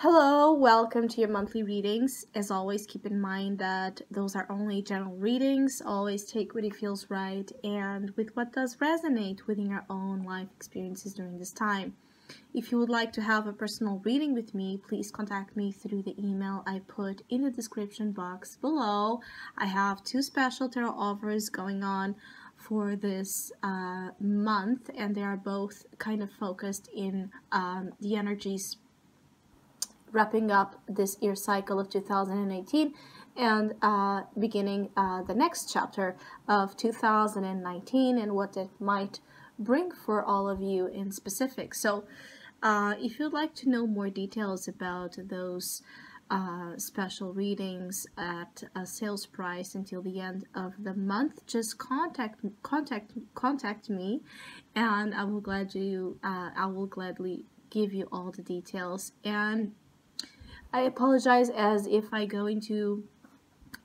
Hello, welcome to your monthly readings. As always, keep in mind that those are only general readings. Always take what it feels right and with what does resonate within your own life experiences during this time. If you would like to have a personal reading with me, please contact me through the email I put in the description box below. I have two special tarot offers going on for this month, and they are both kind of focused in the energies wrapping up this year cycle of 2018 and beginning the next chapter of 2019 and what it might bring for all of you in specific. So if you'd like to know more details about those special readings at a sales price until the end of the month, just contact me, and I will gladly give you all the details. And I apologize, as if I go into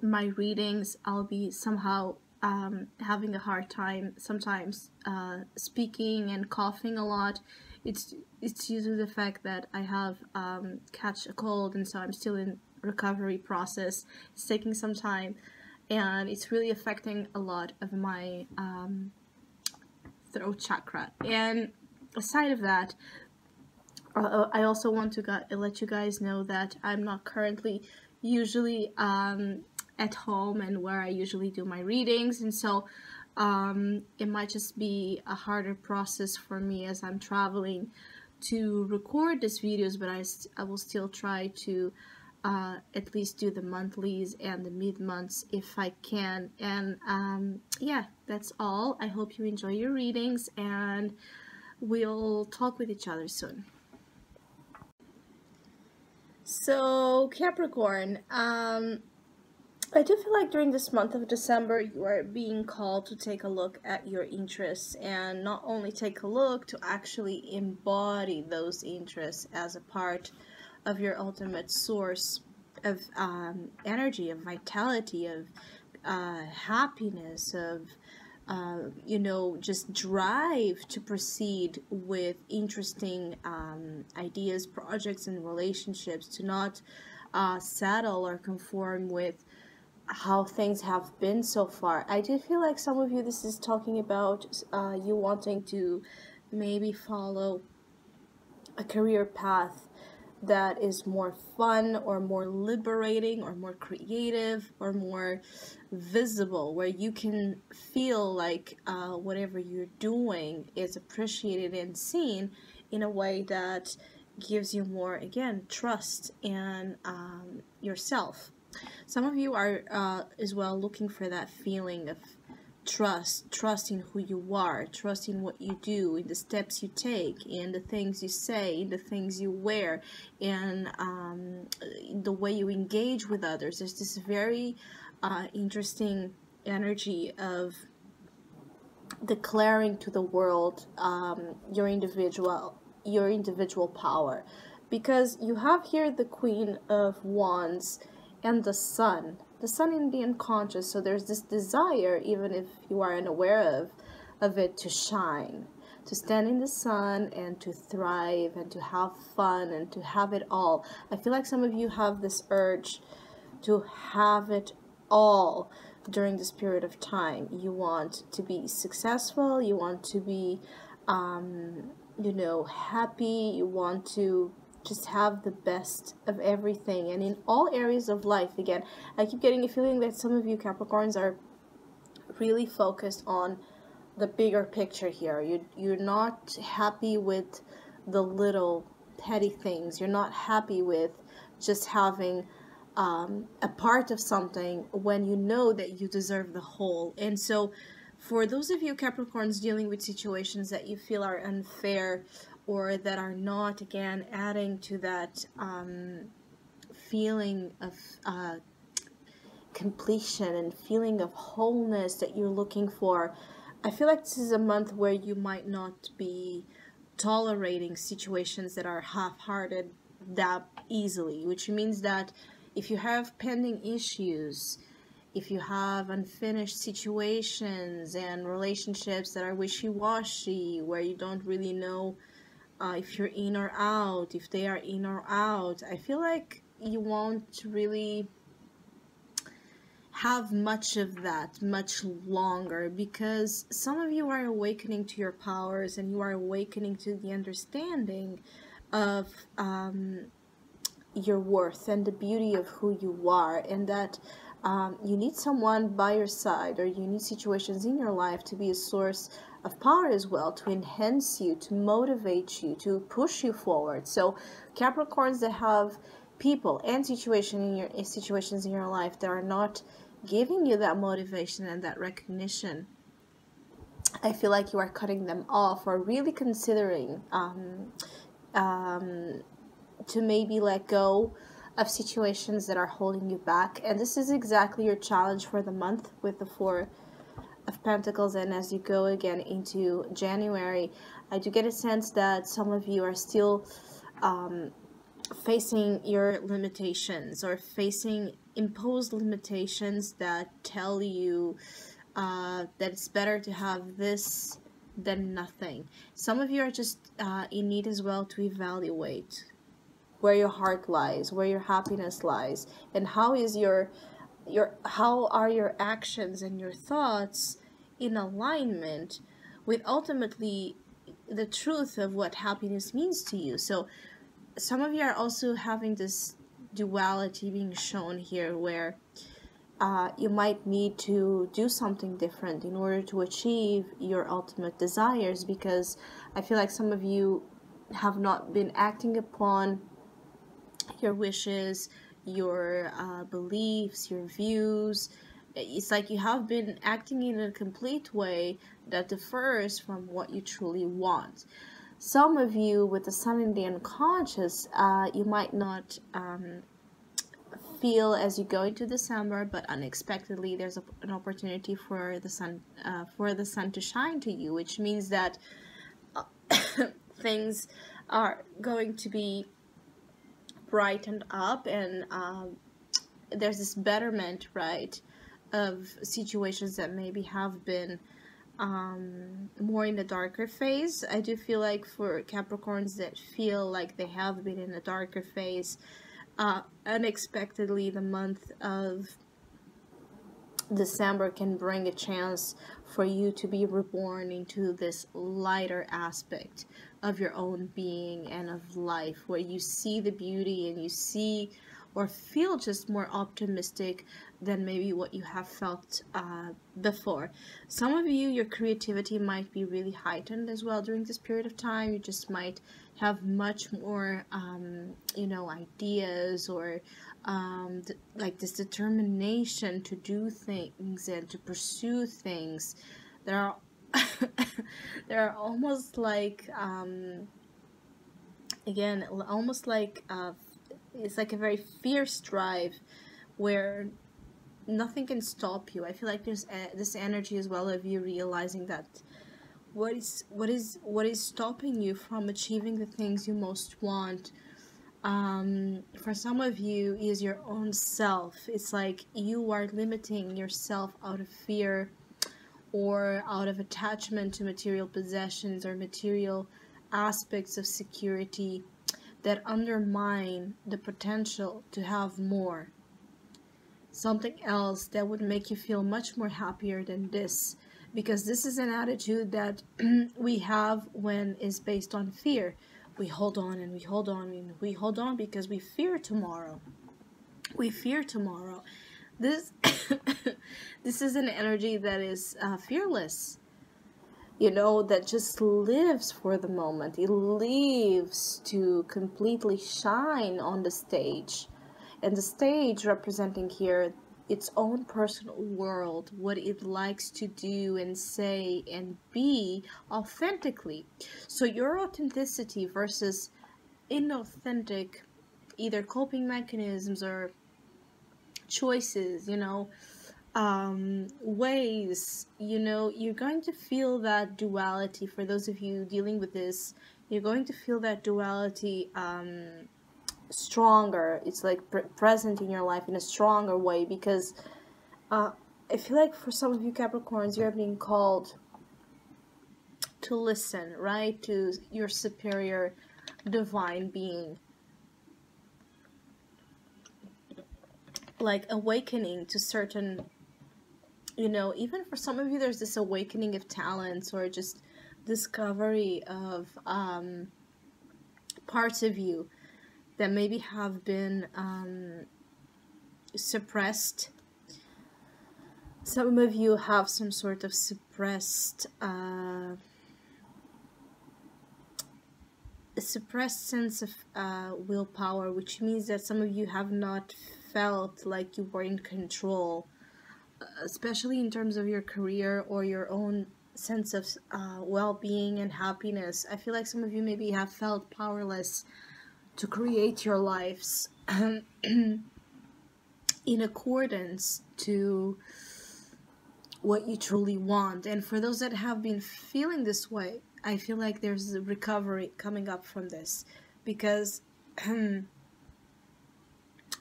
my readings, I'll be somehow having a hard time sometimes speaking and coughing a lot. It's due to the fact that I have catch a cold, and so I'm still in recovery process. It's taking some time, and it's really affecting a lot of my throat chakra. And aside of that, I also want to let you guys know that I'm not currently usually at home and where I usually do my readings, and so it might just be a harder process for me as I'm traveling to record these videos, but I will still try to at least do the monthlies and the mid-months if I can. And yeah, that's all. I hope you enjoy your readings, and we'll talk with each other soon. So Capricorn, I do feel like during this month of December you are being called to take a look at your interests, and not only take a look, to actually embody those interests as a part of your ultimate source of energy, of vitality, of happiness, of just drive to proceed with interesting ideas, projects, and relationships, to not settle or conform with how things have been so far. I do feel like some of you, this is talking about you wanting to maybe follow a career path that is more fun or more liberating or more creative or more visible, where you can feel like whatever you're doing is appreciated and seen in a way that gives you more, again, trust in yourself. Some of you are as well looking for that feeling of trust in who you are, trust in what you do, in the steps you take, in the things you say, in the things you wear, and the way you engage with others. There's this very interesting energy of declaring to the world your individual power, because you have here the Queen of Wands and the Sun in the unconscious. So there's this desire, even if you are unaware of it, to shine, to stand in the sun and to thrive and to have fun and to have it all. I feel like some of you have this urge to have it all during this period of time. You want to be successful, you want to be happy, you want to just have the best of everything, and in all areas of life. Again, I keep getting a feeling that some of you Capricorns are really focused on the bigger picture here. You're not happy with the little petty things. You're not happy with just having a part of something when you know that you deserve the whole. And so for those of you Capricorns dealing with situations that you feel are unfair, or that are not, again, adding to that feeling of completion and feeling of wholeness that you're looking for, I feel like this is a month where you might not be tolerating situations that are half-hearted that easily, which means that if you have pending issues, if you have unfinished situations and relationships that are wishy-washy, where you don't really know if you're in or out, if they are in or out. I feel like you won't really have much of that much longer, because some of you are awakening to your powers, and you are awakening to the understanding of your worth and the beauty of who you are, and that you need someone by your side, or you need situations in your life to be a source of power as well, to enhance you, to motivate you, to push you forward. So Capricorns that have people and situations in your life that are not giving you that motivation and that recognition, I feel like you are cutting them off, or really considering to maybe let go of situations that are holding you back. And this is exactly your challenge for the month with the Four of Pentacles. And as you go again into January, I do get a sense that some of you are still facing your limitations, or facing imposed limitations that tell you that it's better to have this than nothing. Some of you are just in need as well to evaluate where your heart lies, where your happiness lies, and how are your actions and your thoughts in alignment with ultimately the truth of what happiness means to you. So some of you are also having this duality being shown here, where you might need to do something different in order to achieve your ultimate desires, because I feel like some of you have not been acting upon your wishes, your beliefs, your views. It's like you have been acting in a complete way that differs from what you truly want. Some of you with the Sun in the unconscious, you might not feel as you go into December, but unexpectedly there's an opportunity for the sun to shine to you, which means that things are going to be brightened up, and there's this betterment, right, of situations that maybe have been more in the darker phase. I do feel like for Capricorns that feel like they have been in a darker phase, unexpectedly the month of December can bring a chance for you to be reborn into this lighter aspect of your own being and of life, where you see the beauty and you see or feel just more optimistic than maybe what you have felt before. Some of you, your creativity might be really heightened as well during this period of time. You just might have much more ideas, or like this determination to do things and to pursue things. There are there are almost like it's like a very fierce drive where nothing can stop you. I feel like there's this energy as well of you realizing that what is stopping you from achieving the things you most want, for some of you, is your own self. It's like you are limiting yourself out of fear, or out of attachment to material possessions or material aspects of security that undermine the potential to have more. Something else that would make you feel much more happier than this, because this is an attitude that we have when is based on fear. We hold on and we hold on and we hold on because we fear tomorrow. We fear tomorrow. This this is an energy that is fearless, that just lives for the moment. It lives to completely shine on the stage, and the stage representing here its own personal world, what it likes to do and say and be authentically. So your authenticity versus inauthentic, either coping mechanisms or choices, ways, you're going to feel that duality. For those of you dealing with this, you're going to feel that duality stronger. It's like present in your life in a stronger way, because I feel like for some of you Capricorns, you're being called to listen, right, to your superior divine being. Like awakening to certain, you know, even for some of you, there's this awakening of talents or just discovery of parts of you that maybe have been suppressed. Some of you have some sort of suppressed sense of willpower, which means that some of you have not felt like you were in control, especially in terms of your career or your own sense of well-being and happiness. I feel like some of you maybe have felt powerless to create your lives in accordance to what you truly want. And for those that have been feeling this way, I feel like there's a recovery coming up from this, because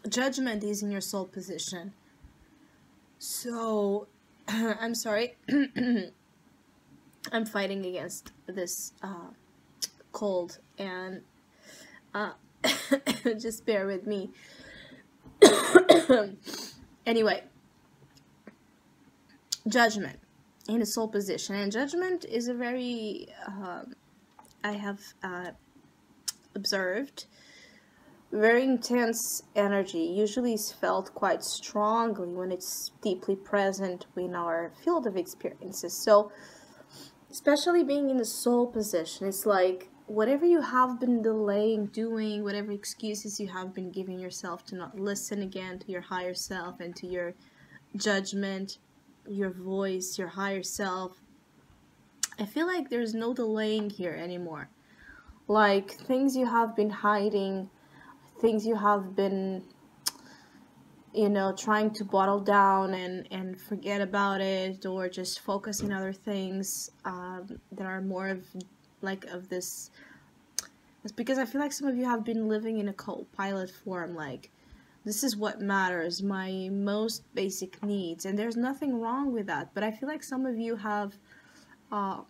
judgment is in your soul position. So I'm sorry. I'm fighting against this cold, and just bear with me. Anyway, judgment in a soul position, and judgment is a very I have observed very intense energy. Usually is felt quite strongly when it's deeply present in our field of experiences. So especially being in the soul position, it's like whatever you have been delaying doing, whatever excuses you have been giving yourself to not listen again to your higher self and to your judgment, your voice, your higher self, I feel like there's no delaying here anymore. Like things you have been hiding, things you have been, you know, trying to bottle down and forget about it, or just focus on other things that are more of like of this. It's because I feel like some of you have been living in a co-pilot form, like this is what matters, my most basic needs, and there's nothing wrong with that. But I feel like some of you have a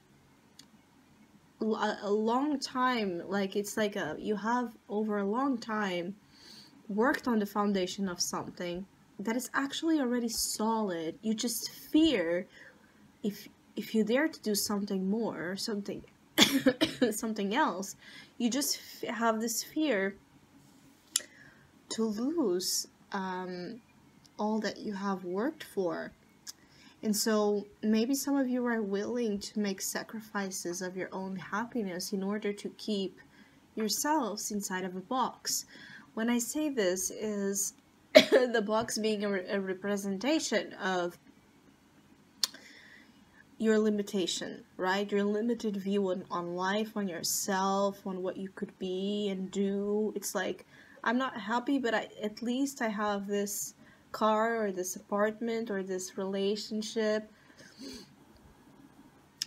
long time, like it's like you have over a long time worked on the foundation of something that is actually already solid. You just fear if you dare to do something more or something something else, you just have this fear to lose all that you have worked for. And so maybe some of you are willing to make sacrifices of your own happiness in order to keep yourselves inside of a box. When I say this is the box being a representation of your limitation, right? Your limited view on life, on yourself, on what you could be and do. It's like, I'm not happy, but at least I have this car or this apartment or this relationship.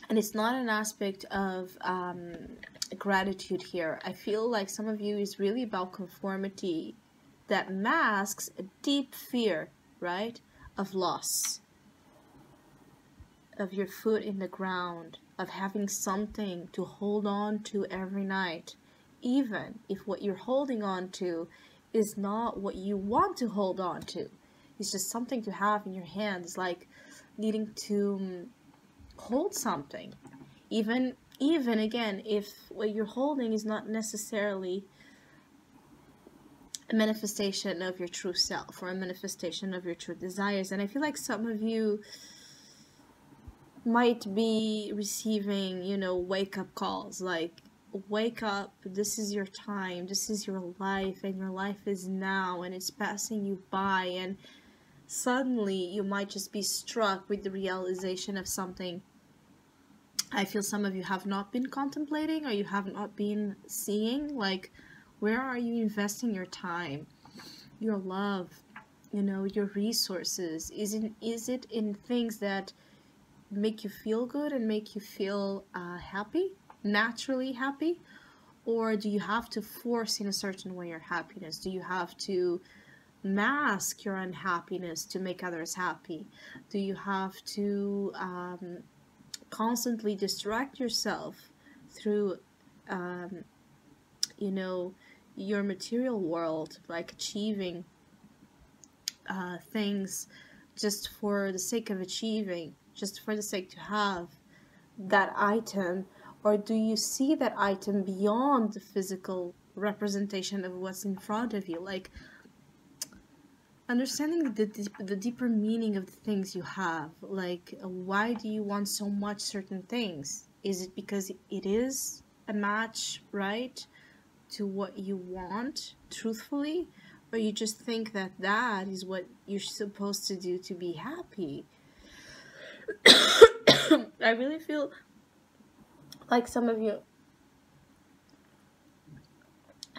And it's not an aspect of gratitude here. I feel like some of you is really about conformity that masks a deep fear, right, of loss, of your foot in the ground, of having something to hold on to every night, even if what you're holding on to is not what you want to hold on to. It's just something to have in your hands, like needing to hold something, even again, if what you're holding is not necessarily a manifestation of your true self or a manifestation of your true desires. And I feel like some of you might be receiving, you know, wake-up calls, like, wake up, this is your time, this is your life, and your life is now, and it's passing you by. And suddenly you might just be struck with the realization of something I feel some of you have not been contemplating, or you have not been seeing. Like, where are you investing your time, your love, you know, your resources? Is it in things that make you feel good and make you feel happy, naturally happy? Or do you have to force in a certain way your happiness? Do you have to mask your unhappiness to make others happy? Do you have to constantly distract yourself through, um, you know, your material world, like achieving things just for the sake of achieving, just for the sake to have that item? Or do you see that item beyond the physical representation of what's in front of you? Like, understanding the deeper meaning of the things you have. Like, why do you want so much certain things? Is it because it is a match, right, to what you want, truthfully? Or you just think that that is what you're supposed to do to be happy? I really feel like some of you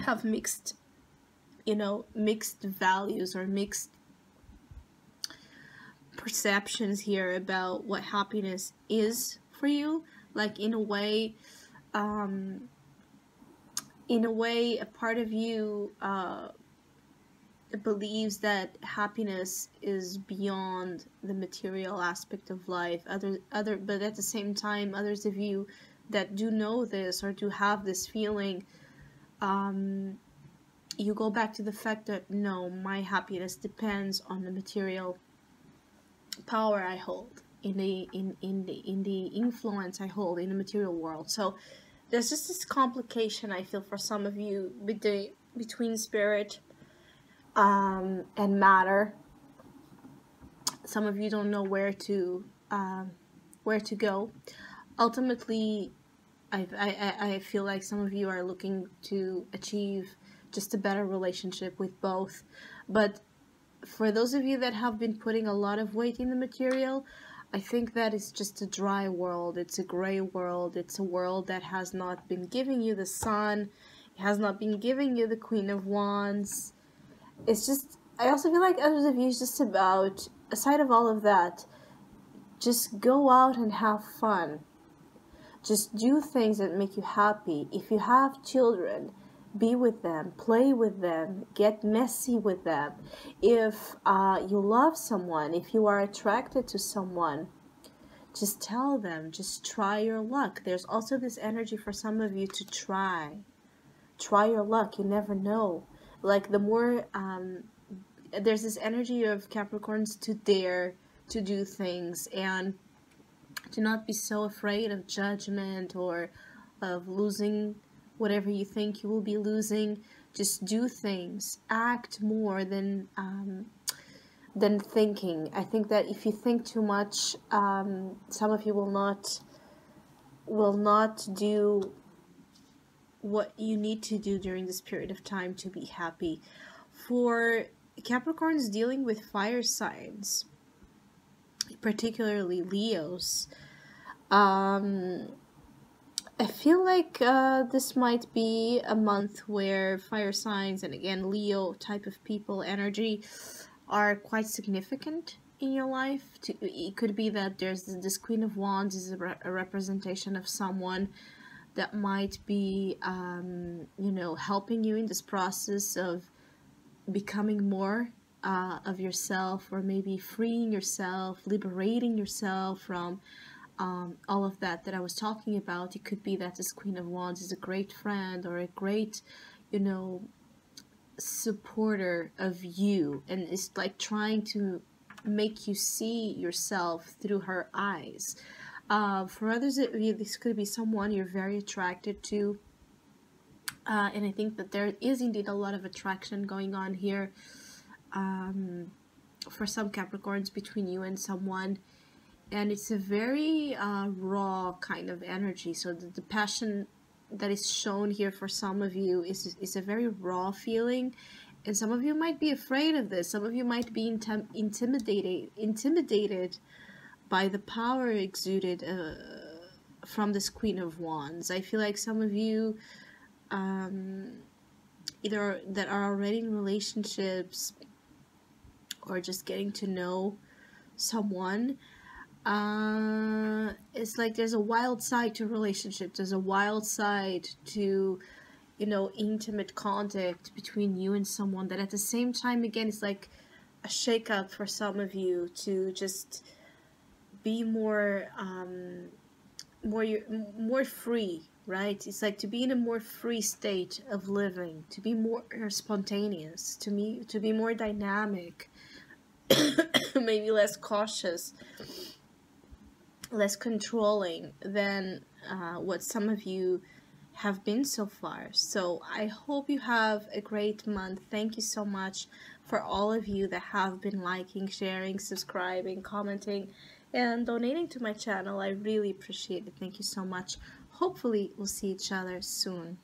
have mixed, mixed values or mixed perceptions here about what happiness is for you. Like, in a way, a part of you believes that happiness is beyond the material aspect of life. But at the same time, others of you that do know this or do have this feeling, you go back to the fact that no, my happiness depends on the material power I hold, in the influence I hold in the material world. So there's just this complication, I feel, for some of you between spirit and matter. Some of you don't know where to go. Ultimately, I feel like some of you are looking to achieve just a better relationship with both. But for those of you that have been putting a lot of weight in the material, I think that is just a dry world. It's a gray world. It's a world that has not been giving you the sun. It has not been giving you the Queen of Wands. It's just, I also feel like others of you is just about, aside of all of that, just go out and have fun. Just do things that make you happy. If you have children, be with them, play with them, get messy with them. If you love someone, if you are attracted to someone, just tell them, just try your luck. There's also this energy for some of you to try your luck. You never know. Like, the more there's this energy of Capricorns to dare to do things and to not be so afraid of judgment or of losing whatever you think you will be losing. Just do things, act more than thinking. I think that if you think too much, some of you will not do what you need to do during this period of time to be happy. For Capricorns dealing with fire signs, particularly Leos, I feel like this might be a month where fire signs, and again Leo type of people energy, are quite significant in your life. It could be that there's this Queen of Wands is a representation of someone that might be helping you in this process of becoming more of yourself, or maybe freeing yourself, liberating yourself from all of that I was talking about. It could be that this Queen of Wands is a great friend or a great, supporter of you, and it's like trying to make you see yourself through her eyes. For others of you, this could be someone you're very attracted to, and I think that there is indeed a lot of attraction going on here for some Capricorns between you and someone. And it's a very raw kind of energy. So the passion that is shown here for some of you is a very raw feeling. And some of you might be afraid of this. Some of you might be intimidated by the power exuded from this Queen of Wands. I feel like some of you, either that are already in relationships or just getting to know someone, it's like there's a wild side to relationships. There's a wild side to, intimate contact between you and someone, that at the same time, again, it's like a shake-up for some of you to just be more more free, right? It's like to be in a more free state of living, to be more spontaneous, to be more dynamic, maybe less cautious, less controlling than what some of you have been so far. So I hope you have a great month. Thank you so much for all of you that have been liking, sharing, subscribing, commenting, and donating to my channel. I really appreciate it. Thank you so much. Hopefully we'll see each other soon.